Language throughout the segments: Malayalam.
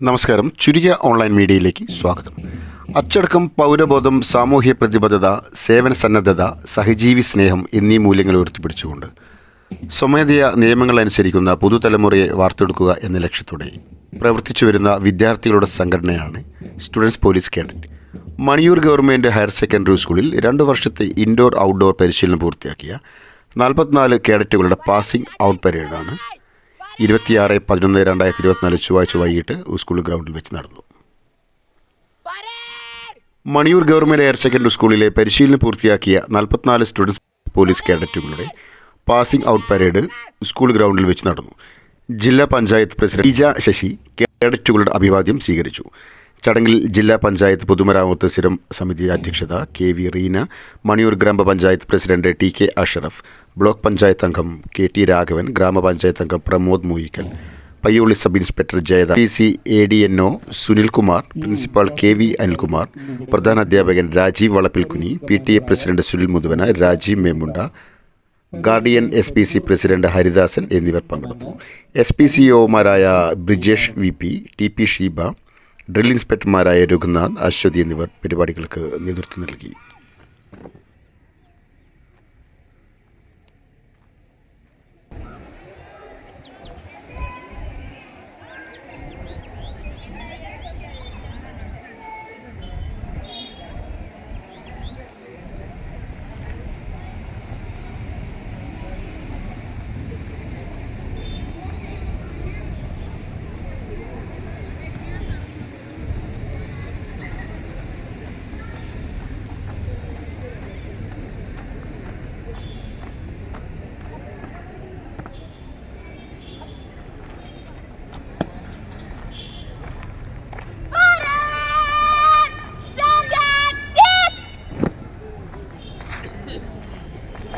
നമസ്കാരം. ചുരുങ്ങിയ ഓൺലൈൻ മീഡിയയിലേക്ക് സ്വാഗതം. അച്ചടക്കം, പൗരബോധം, സാമൂഹ്യ പ്രതിബദ്ധത, സേവന സന്നദ്ധത, സഹജീവി സ്നേഹം എന്നീ മൂല്യങ്ങൾ ഉയർത്തിപ്പിടിച്ചുകൊണ്ട് സ്വമേധയാ നിയമങ്ങൾ അനുസരിക്കുന്ന പുതുതലമുറയെ വാർത്തെടുക്കുക എന്ന ലക്ഷ്യത്തോടെ പ്രവർത്തിച്ചു വരുന്ന വിദ്യാർത്ഥികളുടെ സംഘടനയാണ് students police cadet. Maniyur government higher secondary സ്കൂളിൽ 2 വർഷത്തെ ഇൻഡോർ ഔട്ട്ഡോർ പരിശീലനം പൂർത്തിയാക്കിയ 44 കേഡറ്റുകളുടെ പാസിംഗ് ഔട്ട് പരേഡാണ് 26/11/2024 ചൊവ്വാഴ്ച വൈകിട്ട് സ്കൂൾ ഗ്രൗണ്ടിൽ വെച്ച് നടന്നു. മണിയൂർ ഗവൺമെൻറ് ഹയർ സെക്കൻഡറി സ്കൂളിലെ പരിശീലനം പൂർത്തിയാക്കിയ 44 സ്റ്റുഡൻസ് പോലീസ് കേഡറ്റുകളുടെ പാസിംഗ് ഔട്ട് പരേഡ് സ്കൂൾ ഗ്രൗണ്ടിൽ വെച്ച് നടന്നു. ജില്ലാ പഞ്ചായത്ത് പ്രസിഡന്റ് ലീജ ശശി കേഡറ്റുകളുടെ അഭിവാദ്യം സ്വീകരിച്ചു. ചടങ്ങിൽ ജില്ലാ പഞ്ചായത്ത് പൊതുമരാമത്ത് സ്ഥിരം സമിതി അധ്യക്ഷത KV Reena, Maniyur gramapanchayat president TK Ashraf, block panchayat അംഗം KT രാഘവൻ, ഗ്രാമപഞ്ചായത്ത് അംഗം Pramod Mooyikkal, Payyoli sub inspector Jayada, PC ADNO Sunilkumar, principal KV Anilkumar, പ്രധാന അധ്യാപകൻ Rajeev Valappilkkuni, PTA president Sunil Muthuvana, Rajeev Memunda, guardian SPC president Haridasan എന്നിവർ പങ്കെടുത്തു. SPCOമാരായ Brijesh VP, TP Sheeba, drill ഇൻസ്പെക്ടർമാരായ രഘുനാഥ്, അശ്വതി എന്നിവർ പരിപാടികൾക്ക് നേതൃത്വം നൽകി.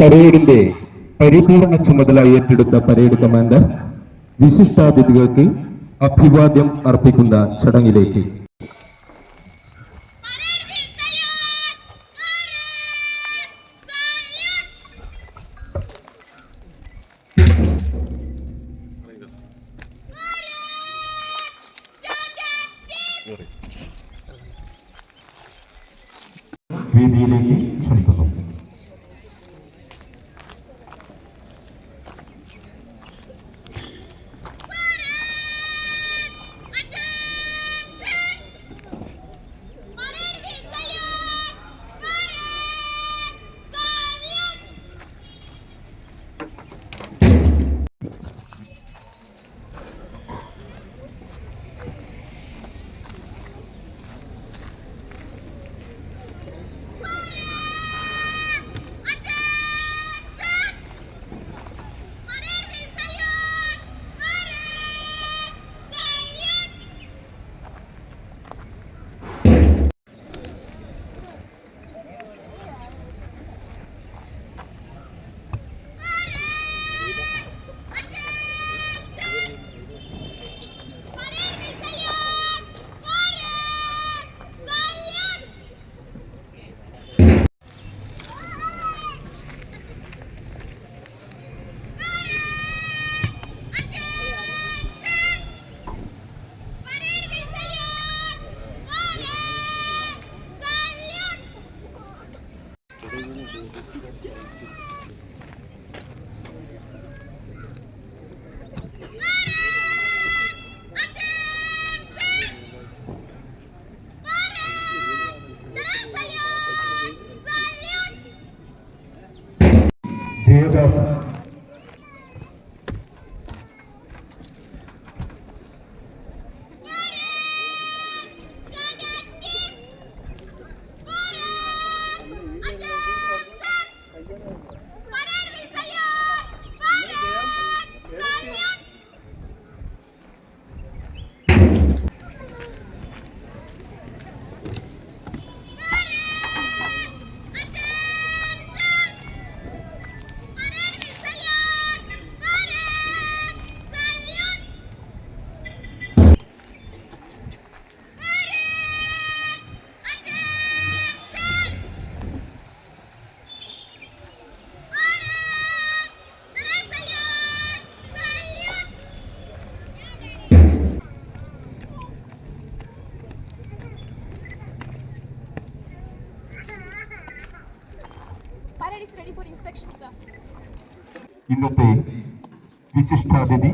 പരേഡിന്റെ പരിപൂർണ ചുമതല ഏറ്റെടുത്ത പരേഡ് കമാൻഡർ വിശിഷ്ടാതിഥികൾക്ക് അഭിവാദ്യം അർപ്പിക്കുന്ന ചടങ്ങിലേക്ക് വേദിയിലേക്ക് ക്ഷണിക്കുന്നു. ഇന്നത്തെ വിശിഷ്ടാതിഥി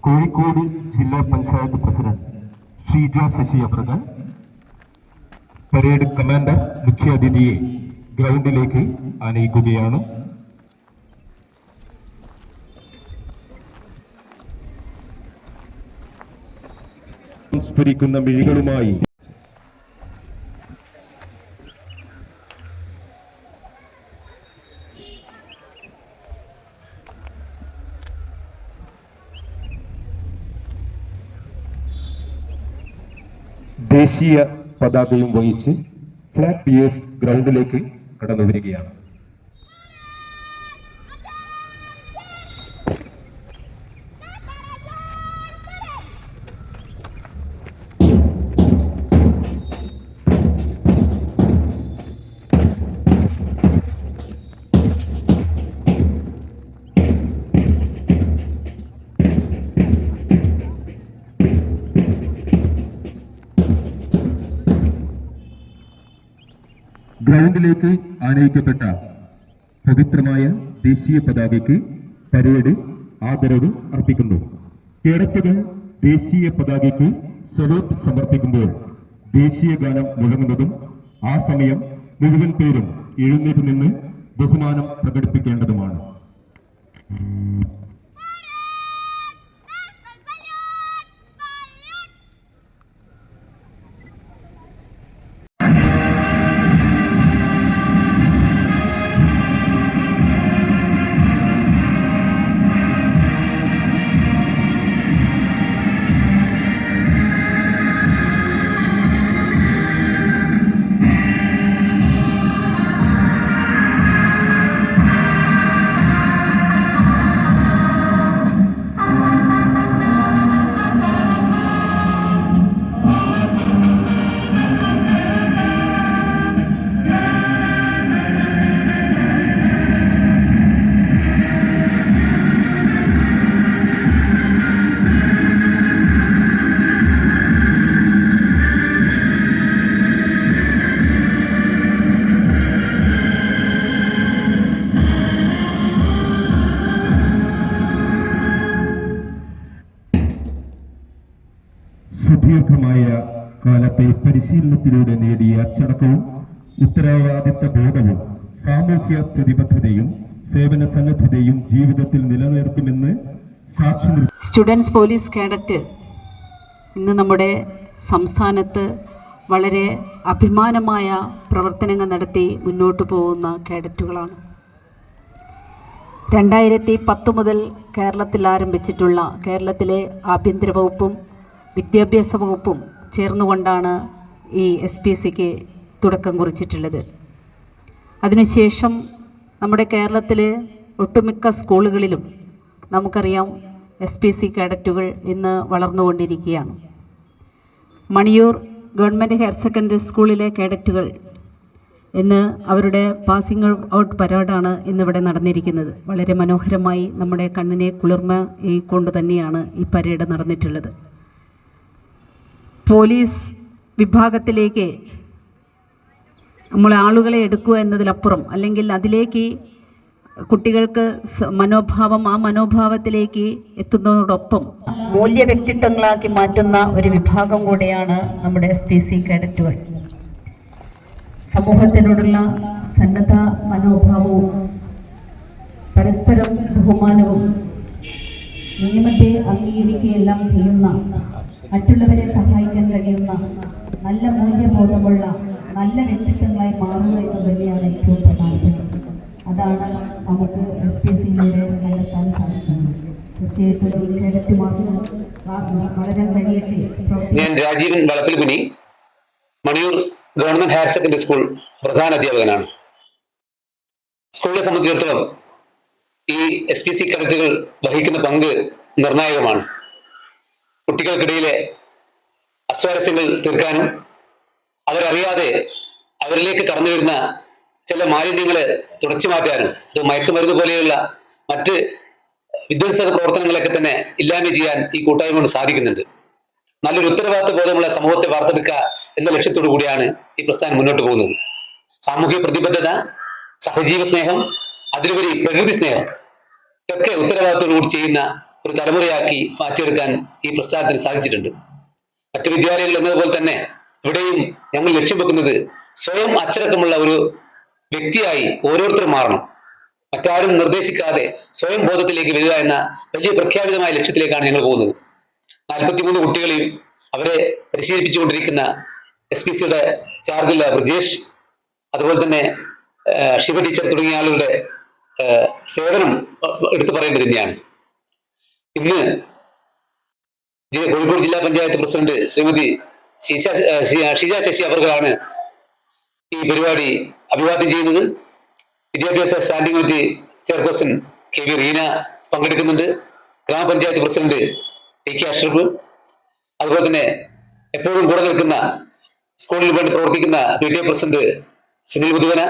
കോഴിക്കോട് ജില്ലാ പഞ്ചായത്ത് പ്രസിഡന്റ് ഷീജ ശശി അവர்கள் പരേഡ് കമാൻഡർ മുഖ്യാതിഥിയെ ഗ്രൗണ്ടിലേക്ക് ആനയിക്കുകയാണ്. സ്ഫുരിക്കുന്ന മിഴികളുമായി ദേശീയ പതാകയും വഹിച്ച് ഫ്ലാഗ് പിയേഴ്സ് ഗ്രൗണ്ടിലേക്ക് കടന്നു വരികയാണ്. ഗ്രൗണ്ടിലേക്ക് ആനയിക്കപ്പെട്ട പവിത്രമായ ദേശീയ പതാകയ്ക്ക് പരേഡ് ആദരവ് അർപ്പിക്കുന്നു. കേഡറ്റുകൾ ദേശീയ പതാകയ്ക്ക് സല്യൂട്ട് സമർപ്പിക്കുമ്പോൾ ദേശീയ ഗാനം മുഴങ്ങുന്നതും ആ സമയം മുഴുവൻ പേരും എഴുന്നേറ്റ് നിന്ന് ബഹുമാനം പ്രകടിപ്പിക്കേണ്ടതുമാണ്. സുദീർഘമായ കാലത്തെ പരിശീലനത്തിലൂടെ നേടിയ അച്ചടക്കവും ഉത്തരവാദിത്ത ബോധവും സാമൂഹ്യ പ്രതിബദ്ധതയും സേവന സന്നദ്ധതയും ജീവിതത്തിൽ നിലനിർത്തുമെന്ന് സാക്ഷി സ്റ്റുഡൻസ് പോലീസ് കേഡറ്റ് ഇന്ന് നമ്മുടെ സംസ്ഥാനത്ത് വളരെ അഭിമാനമായ പ്രവർത്തനങ്ങൾ നടത്തി മുന്നോട്ട് പോകുന്ന കേഡറ്റുകളാണ്. 2010 മുതൽ കേരളത്തിൽ ആരംഭിച്ചിട്ടുള്ള കേരളത്തിലെ ആഭ്യന്തര വകുപ്പും വിദ്യാഭ്യാസ വകുപ്പും ചേർന്നുകൊണ്ടാണ് ഈ SPCക്ക് തുടക്കം കുറിച്ചിട്ടുള്ളത്. അതിനുശേഷം നമ്മുടെ കേരളത്തിലെ ഒട്ടുമിക്ക സ്കൂളുകളിലും നമുക്കറിയാം SPC കേഡറ്റുകൾ ഇന്ന് വളർന്നുകൊണ്ടിരിക്കുകയാണ്. മണിയൂർ ഗവൺമെൻറ് ഹയർ സെക്കൻഡറി സ്കൂളിലെ കേഡറ്റുകൾ ഇന്ന് അവരുടെ പാസിംഗ് ഔട്ട് പരേഡാണ് ഇന്നിവിടെ നടന്നിരിക്കുന്നത്. വളരെ മനോഹരമായി നമ്മുടെ കണ്ണിനെ കുളിർമ കൊണ്ട് തന്നെയാണ് ഈ പരേഡ് നടന്നിട്ടുള്ളത്. പോലീസ് വിഭാഗത്തിലേക്ക് നമ്മൾ ആളുകളെ എടുക്കുക എന്നതിലപ്പുറം അല്ലെങ്കിൽ അതിലേക്ക് കുട്ടികൾക്ക് ആ മനോഭാവത്തിലേക്ക് എത്തുന്നതോടൊപ്പം മൂല്യ വ്യക്തിത്വങ്ങളാക്കി മാറ്റുന്ന ഒരു വിഭാഗം കൂടെയാണ് നമ്മുടെ SPC കേഡറ്റുകൾ. സമൂഹത്തിനോടുള്ള സന്നദ്ധ മനോഭാവവും പരസ്പരം ബഹുമാനവും നിയമത്തെ അംഗീകരിക്കുകയെല്ലാം ചെയ്യുന്ന മറ്റുള്ളവരെ സഹായിക്കാൻ കഴിയുന്ന നല്ല മൂല്യബോധമുള്ള നല്ല വ്യക്തിത്വങ്ങളായി മാറുക എന്ന് തന്നെയാണ് ഏറ്റവും പ്രധാനപ്പെട്ടത്. അതാണ് നമുക്ക് SPCയിലൂടെ കണ്ടെത്താൻ സാധിക്കുന്നത്. തീർച്ചയായിട്ടും ഈ കേഡറ്റ് മാത്രം വളരാൻ കഴിയട്ടെ. ഞാൻ Rajeevan Valappilkuni, Maniyur government higher secondary school പ്രധാന അധ്യാപകനാണ്. സ്കൂളിനെ സംബന്ധിച്ചിടത്തോളം ഈ SPC കേഡറ്റുകൾ വഹിക്കുന്ന പങ്ക് നിർണായകമാണ്. കുട്ടികൾക്കിടയിലെ അസ്വാരസ്യങ്ങൾ തീർക്കാനും അവരറിയാതെ അവരിലേക്ക് കടന്നു വരുന്ന ചില മാലിന്യങ്ങളെ തുടച്ചു മാറ്റാനും ഇത് മയക്കുമരുന്ന് പോലെയുള്ള മറ്റ് വിധ്വംസക പ്രവർത്തനങ്ങളൊക്കെ തന്നെ ഇല്ലായ്മ ചെയ്യാൻ ഈ കൂട്ടായ്മ കൊണ്ട് സാധിക്കുന്നുണ്ട്. നല്ലൊരു ഉത്തരവാദിത്വ ബോധമുള്ള സമൂഹത്തെ വാർത്തെടുക്കുക എന്ന ലക്ഷ്യത്തോടു കൂടിയാണ് ഈ പ്രസ്ഥാനം മുന്നോട്ട് പോകുന്നത്. സാമൂഹിക പ്രതിബദ്ധത, സഹജീവ സ്നേഹം, അതിലുപരി പ്രകൃതി സ്നേഹം ഇതൊക്കെ ഉത്തരവാദിത്തോടുകൂടി ചെയ്യുന്ന ഒരു തലമുറയാക്കി മാറ്റിയെടുക്കാൻ ഈ പ്രസ്ഥാനത്തിന് സാധിച്ചിട്ടുണ്ട്. മറ്റു വിദ്യാലയങ്ങൾ എന്നതുപോലെ തന്നെ ഇവിടെയും ഞങ്ങൾ ലക്ഷ്യം വെക്കുന്നത് സ്വയം അച്ചടക്കമുള്ള ഒരു വ്യക്തിയായി ഓരോരുത്തരും മാറണം. മറ്റാരും നിർദ്ദേശിക്കാതെ സ്വയം ബോധത്തിലേക്ക് വരിക എന്ന വലിയ പ്രഖ്യാപിതമായ ലക്ഷ്യത്തിലേക്കാണ് ഞങ്ങൾ പോകുന്നത്. 43 കുട്ടികളെയും അവരെ പരിശീലിപ്പിച്ചുകൊണ്ടിരിക്കുന്ന SPCയുടെ ചാർജുള്ള ബ്രിജേഷ്, അതുപോലെ തന്നെ ശിവ ടീച്ചർ തുടങ്ങിയ ആളുകളുടെ സേവനം എടുത്തു പറയേണ്ടത് തന്നെയാണ്. ഇന്ന് കോഴിക്കോട് ജില്ലാ പഞ്ചായത്ത് പ്രസിഡന്റ് ശ്രീമതി ഷീജ ശശി അവർക്കാണ് ഈ പരിപാടി അഭിവാദ്യം ചെയ്യുന്നത്. വിദ്യാഭ്യാസ standing committee chairperson KV Reena പങ്കെടുക്കുന്നുണ്ട്. ഗ്രാമപഞ്ചായത്ത് പ്രസിഡന്റ് TK അഷ്റഫ്, അതുപോലെ തന്നെ എപ്പോഴും കൂടെ നിൽക്കുന്ന സ്കൂളിൽ വേണ്ടി പ്രവർത്തിക്കുന്ന PTA president Sunil Muthuvana,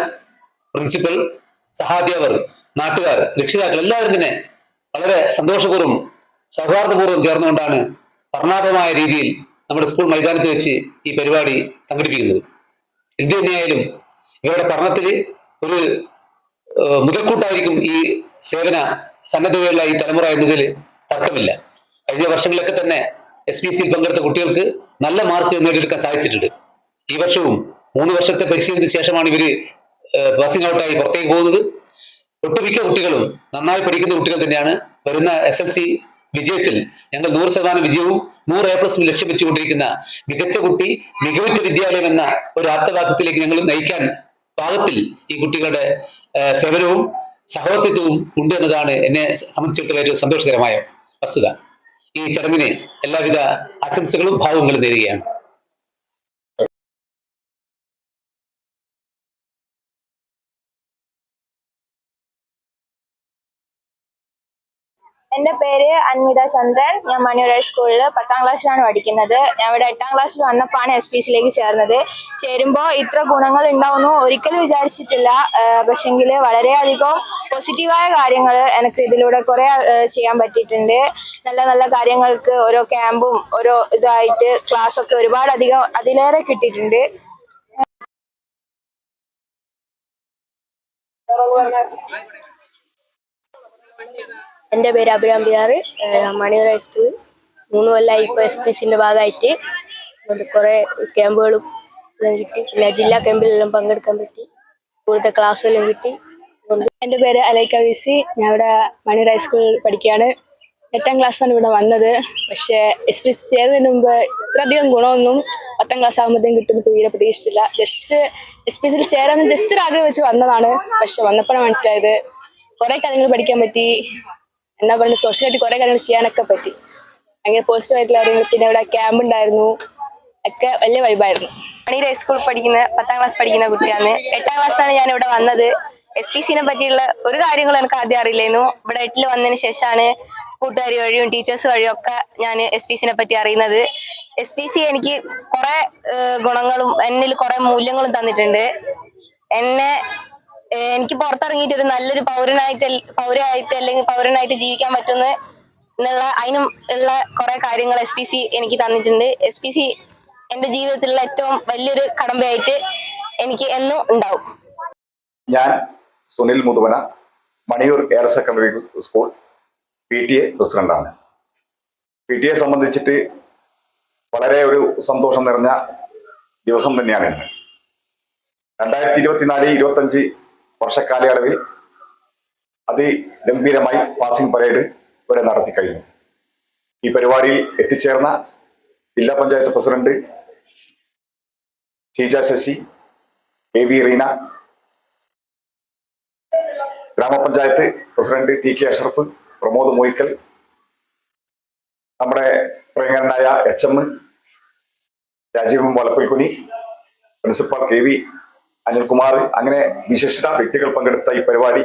principal, സഹാധ്യാപകർ, നാട്ടുകാർ, രക്ഷിതാക്കൾ എല്ലാവരും തന്നെ വളരെ സന്തോഷപൂർവ്വം സൗഹാർദ്ദപൂർവ്വം ചേർന്നുകൊണ്ടാണ് വർണ്ണാഭമായ രീതിയിൽ നമ്മുടെ സ്കൂൾ മൈതാനത്ത് വെച്ച് ഈ പരിപാടി സംഘടിപ്പിക്കുന്നത്. എന്ത് തന്നെയായാലും ഇവരുടെ പഠനത്തിൽ ഒരു മുതൽക്കൂട്ടായിരിക്കും ഈ സേവന സന്നദ്ധതയുള്ള ഈ തലമുറ എന്നതിൽ തർക്കമില്ല. കഴിഞ്ഞ വർഷങ്ങളിലൊക്കെ തന്നെ SPCയിൽ പങ്കെടുത്ത കുട്ടികൾക്ക് നല്ല മാർക്ക് നേടിയെടുക്കാൻ സാധിച്ചിട്ടുണ്ട്. ഈ വർഷവും 3 വർഷത്തെ പരിശീലനത്തിന് ശേഷമാണ് ഇവര് പാസിംഗ് ഔട്ടായി പുറത്തേക്ക് പോകുന്നത്. ഒട്ടുമിക്ക കുട്ടികളും നന്നായി പഠിക്കുന്ന കുട്ടികൾ തന്നെയാണ്. വരുന്ന SLC വിജയത്തിൽ ഞങ്ങൾ 100% വിജയവും 100 A+ ലക്ഷ്യം വെച്ചുകൊണ്ടിരിക്കുന്ന മികച്ച കുട്ടി മികവുറ്റ വിദ്യാലയം എന്ന ഒരു ആപ്തവാക്യത്തിലേക്ക് ഞങ്ങൾ നയിക്കാൻ പാകത്തിൽ ഈ കുട്ടികളുടെ സേവനവും സഹവർത്തിത്വവും ഉണ്ട് എന്നതാണ് എന്നെ സംബന്ധിച്ചിടത്തോളം ഏറ്റവും സന്തോഷകരമായ വസ്തുത. ഈ ചടങ്ങിന് എല്ലാവിധ ആശംസകളും ഭാവങ്ങളും നേരുകയാണ്. എൻ്റെ പേര് അൻമിത ചന്ദ്രൻ. ഞാൻ മണിയൂർ ഹൈസ്കൂളിൽ 10ാം ക്ലാസ്സിലാണ് പഠിക്കുന്നത്. ഞാൻ ഇവിടെ 8ാം ക്ലാസ്സിൽ വന്നപ്പോഴാണ് SPCയിലേക്ക് ചേർന്നത്. ചേരുമ്പോൾ ഇത്ര ഗുണങ്ങൾ ഉണ്ടാവുമെന്ന് ഒരിക്കലും വിചാരിച്ചിട്ടില്ല. പക്ഷെങ്കിൽ വളരെയധികം പോസിറ്റീവായ കാര്യങ്ങൾ എനിക്ക് ഇതിലൂടെ കുറേ ചെയ്യാൻ പറ്റിയിട്ടുണ്ട്. നല്ല നല്ല കാര്യങ്ങൾക്ക് ഓരോ ക്യാമ്പും ഓരോ ഇതായിട്ട് ക്ലാസ്സൊക്കെ ഒരുപാടധികം അതിലേറെ കിട്ടിയിട്ടുണ്ട്. എൻ്റെ പേര് അഭിരാം ബിഹാർ. മണിയൂർ ഹൈസ്കൂളിൽ 3 കൊല്ലമായി ഇപ്പോൾ SPCൻ്റെ ഭാഗമായിട്ട് കുറേ ക്യാമ്പുകളും എല്ലാം കിട്ടി. പിന്നെ ജില്ലാ ക്യാമ്പിലെല്ലാം പങ്കെടുക്കാൻ പറ്റി. കൂടുതൽ ക്ലാസ്സെല്ലാം കിട്ടി. എൻ്റെ പേര് അലൈക്ക വിസി. ഞാൻ ഇവിടെ മണിയൂർ ഹൈസ്കൂളിൽ പഠിക്കുകയാണ്. 8ാം ക്ലാസ്സാണ് ഇവിടെ വന്നത്. പക്ഷേ SPC ചേരുന്നതിന് മുമ്പ് ഇത്രയധികം ഗുണമൊന്നും 10ാം ക്ലാസ് ആകുമ്പോഴത്തേക്കും കിട്ടുമെന്ന് തീരെ പ്രതീക്ഷിച്ചില്ല. ജസ്റ്റ് SPCയിൽ ചേരാമെന്ന് ജസ്റ്റ് ഒരു ആഗ്രഹം വെച്ച് വന്നതാണ്. പക്ഷെ വന്നപ്പോഴാണ് മനസ്സിലായത് കുറേ കാര്യങ്ങൾ പഠിക്കാൻ പറ്റി. എന്നാ പറയുന്നത് സോഷ്യലായിട്ട് കുറേ കാര്യങ്ങൾ ചെയ്യാനൊക്കെ പറ്റി. ഭയങ്കര പോസിറ്റീവായിട്ടുള്ള കാര്യങ്ങൾ. പിന്നെ ഇവിടെ ക്യാമ്പ് ഉണ്ടായിരുന്നു. ഒക്കെ വലിയ വൈബായിരുന്നു. മണിയൂർ ഹൈസ്കൂളിൽ പഠിക്കുന്ന 10ാം ക്ലാസ് പഠിക്കുന്ന കുട്ടിയാണ്. 8ാം ക്ലാസ്സിലാണ് ഞാൻ ഇവിടെ വന്നത്. SPCനെ പറ്റിയുള്ള ഒരു കാര്യങ്ങളും എനിക്ക് ആദ്യം അറിയില്ലായിരുന്നു. ഇവിടെ 8ൽ വന്നതിന് ശേഷമാണ് കൂട്ടുകാരി വഴിയും ടീച്ചേഴ്സ് വഴിയും ഒക്കെ ഞാൻ SPCനെ പറ്റി അറിയുന്നത്. SPC എനിക്ക് കുറേ ഗുണങ്ങളും എന്നിൽ കുറേ മൂല്യങ്ങളും തന്നിട്ടുണ്ട്. എനിക്ക് പുറത്തിറങ്ങിയിട്ട് ഒരു നല്ലൊരു പൗരയായിട്ട് അല്ലെങ്കിൽ പൗരനായിട്ട് ജീവിക്കാൻ പറ്റുന്ന എന്നുള്ള അതിനും ഉള്ള കുറെ കാര്യങ്ങൾ SPC എനിക്ക് തന്നിട്ടുണ്ട്. SPC എൻ്റെ ജീവിതത്തിലുള്ള ഏറ്റവും വലിയൊരു കടമ്പയായിട്ട് എനിക്ക് എന്നും ഉണ്ടാവും. ഞാൻ Sunil Muthuvana, Maniyur higher secondary school PTA പ്രസിഡന്റാണ്. PTA സംബന്ധിച്ചിട്ട് വളരെ ഒരു സന്തോഷം നിറഞ്ഞ ദിവസം തന്നെയാണ് ഇന്ന്. 2024-25 വർഷക്കാലയളവിൽ അതിഗംഭീരമായി പാസിംഗ് പരേഡ് ഇവിടെ നടത്തി കഴിഞ്ഞു. ഈ പരിപാടിയിൽ എത്തിച്ചേർന്ന ജില്ലാ panchayat president Sheeja Sasi, KV Reena, gramapanchayat president TK Ashraf, Pramod Mooyikkal, നമ്മുടെ പ്രിയങ്കരനായ HM Rajeevan Valappilkkuni, principal KV Anilkumar, അങ്ങനെ വിശിഷ്ട വ്യക്തികൾ പങ്കെടുത്ത ഈ പരിപാടി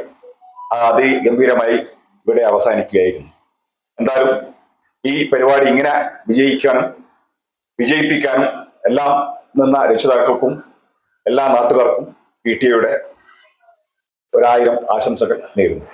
അതിഗംഭീരമായി ഇവിടെ അവസാനിക്കുകയായിരുന്നു. എന്തായാലും ഈ പരിപാടി ഇങ്ങനെ വിജയിപ്പിക്കാനും എല്ലാം നിന്ന രക്ഷിതാക്കൾക്കും എല്ലാ നാട്ടുകാർക്കും PTAയുടെ 1000 ആശംസകൾ നേരുന്നു.